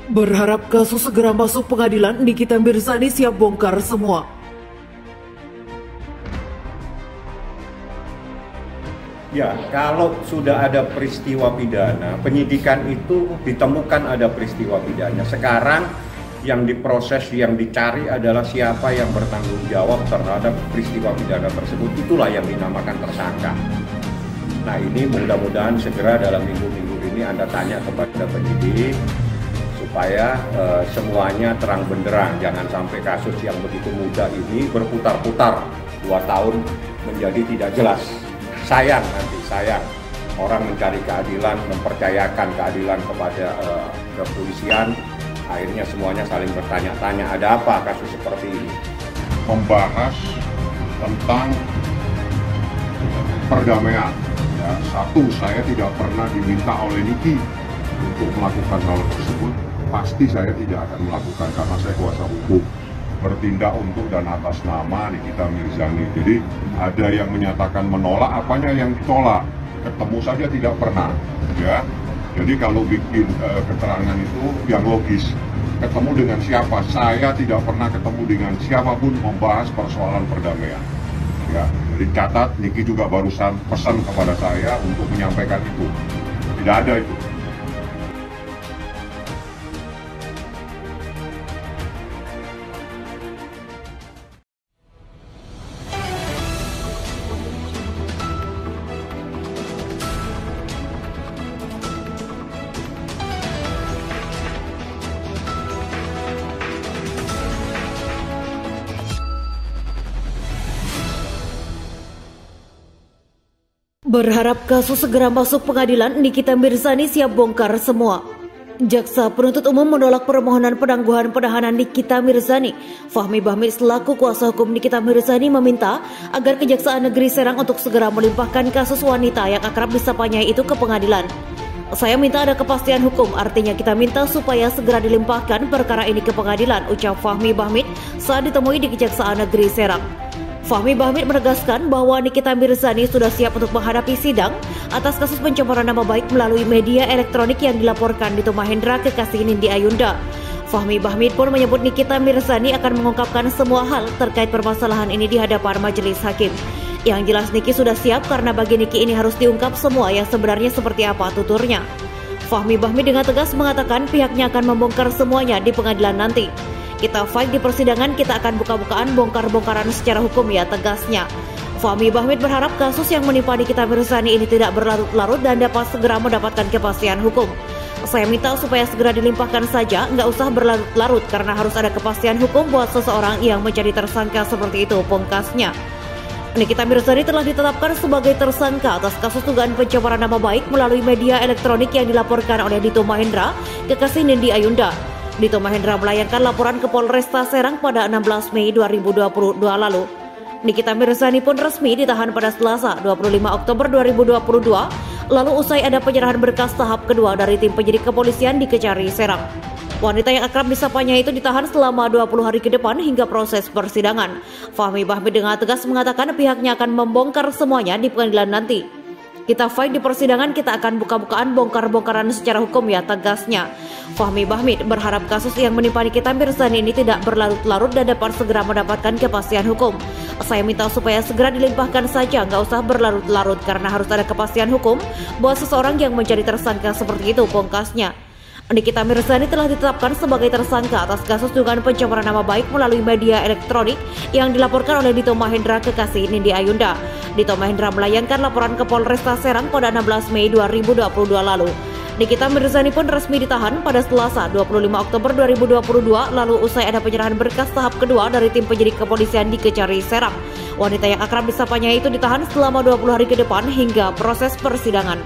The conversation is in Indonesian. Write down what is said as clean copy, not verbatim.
Berharap kasus segera masuk pengadilan, Nikita Mirzani siap bongkar semua. Ya, kalau sudah ada peristiwa pidana, penyidikan itu ditemukan ada peristiwa pidana. Sekarang yang diproses, yang dicari adalah siapa yang bertanggung jawab terhadap peristiwa pidana tersebut. Itulah yang dinamakan tersangka. Nah, ini mudah-mudahan segera dalam minggu-minggu ini Anda tanya kepada penyidik supaya semuanya terang benderang. Jangan sampai kasus yang begitu mudah ini berputar-putar 2 tahun menjadi tidak jelas. Sayang orang mencari keadilan, mempercayakan keadilan kepada kepolisian, akhirnya semuanya saling bertanya-tanya, ada apa kasus seperti ini? Membahas tentang perdamaian. Ya, satu, saya tidak pernah diminta oleh Niki untuk melakukan hal tersebut. Pasti saya tidak akan melakukan karena saya kuasa hukum. Bertindak untuk dan atas nama Nikita Mirzani. Jadi ada yang menyatakan menolak, apanya yang ditolak? Ketemu saja tidak pernah, ya. Jadi kalau bikin keterangan itu yang logis. Ketemu dengan siapa? Saya tidak pernah ketemu dengan siapapun membahas persoalan perdamaian. Ya, jadi catat, Niki juga barusan pesan kepada saya untuk menyampaikan itu. Tidak ada itu. Berharap kasus segera masuk pengadilan, Nikita Mirzani siap bongkar semua. Jaksa penuntut umum menolak permohonan penangguhan penahanan Nikita Mirzani. Fahmi Bahmid selaku kuasa hukum Nikita Mirzani meminta agar Kejaksaan Negeri Serang untuk segera melimpahkan kasus wanita yang akrab disapanya itu ke pengadilan. Saya minta ada kepastian hukum, artinya kita minta supaya segera dilimpahkan perkara ini ke pengadilan, ucap Fahmi Bahmid saat ditemui di Kejaksaan Negeri Serang. Fahmi Bahmid menegaskan bahwa Nikita Mirzani sudah siap untuk menghadapi sidang atas kasus pencemaran nama baik melalui media elektronik yang dilaporkan Dito Mahendra kekasih Nindi Ayunda. Fahmi Bahmid pun menyebut Nikita Mirzani akan mengungkapkan semua hal terkait permasalahan ini di hadapan majelis hakim. Yang jelas Niki sudah siap karena bagi Niki ini harus diungkap semua yang sebenarnya seperti apa, tuturnya. Fahmi Bahmid dengan tegas mengatakan pihaknya akan membongkar semuanya di pengadilan nanti. Kita fight di persidangan, kita akan buka-bukaan bongkar-bongkaran secara hukum, ya, tegasnya. Fahmi Bahmid berharap kasus yang menimpa Nikita Mirzani ini tidak berlarut-larut dan dapat segera mendapatkan kepastian hukum. Saya minta supaya segera dilimpahkan saja, nggak usah berlarut-larut karena harus ada kepastian hukum buat seseorang yang menjadi tersangka seperti itu, pungkasnya. Nikita Mirzani telah ditetapkan sebagai tersangka atas kasus dugaan pencemaran nama baik melalui media elektronik yang dilaporkan oleh Dito Mahendra, kekasih Nindi Ayunda. Dito Mahendra melayangkan laporan ke Polresta Serang pada 16 Mei 2022 lalu. Nikita Mirzani pun resmi ditahan pada Selasa 25 Oktober 2022, lalu usai ada penyerahan berkas tahap kedua dari tim penyidik kepolisian di Kejari Serang. Wanita yang akrab disapanya itu ditahan selama 20 hari ke depan hingga proses persidangan. Fahmi Bahmid dengan tegas mengatakan pihaknya akan membongkar semuanya di pengadilan nanti. Kita fight di persidangan, kita akan buka-bukaan bongkar-bongkaran secara hukum, ya, tegasnya. Fahmi Bahmid berharap kasus yang menimpa Nikita Mirzani ini tidak berlarut-larut dan dapat segera mendapatkan kepastian hukum. Saya minta supaya segera dilimpahkan saja, nggak usah berlarut-larut karena harus ada kepastian hukum buat seseorang yang menjadi tersangka seperti itu, pungkasnya. Nikita Mirzani telah ditetapkan sebagai tersangka atas kasus dugaan pencemaran nama baik melalui media elektronik yang dilaporkan oleh Dito Mahendra kekasih Nindi Ayunda. Dito Mahendra melayangkan laporan ke Polresta Serang pada 16 Mei 2022 lalu. Nikita Mirzani pun resmi ditahan pada Selasa 25 Oktober 2022 lalu usai ada penyerahan berkas tahap kedua dari tim penyidik kepolisian di Kejari Serang. Wanita yang akrab disapanya itu ditahan selama 20 hari ke depan hingga proses persidangan.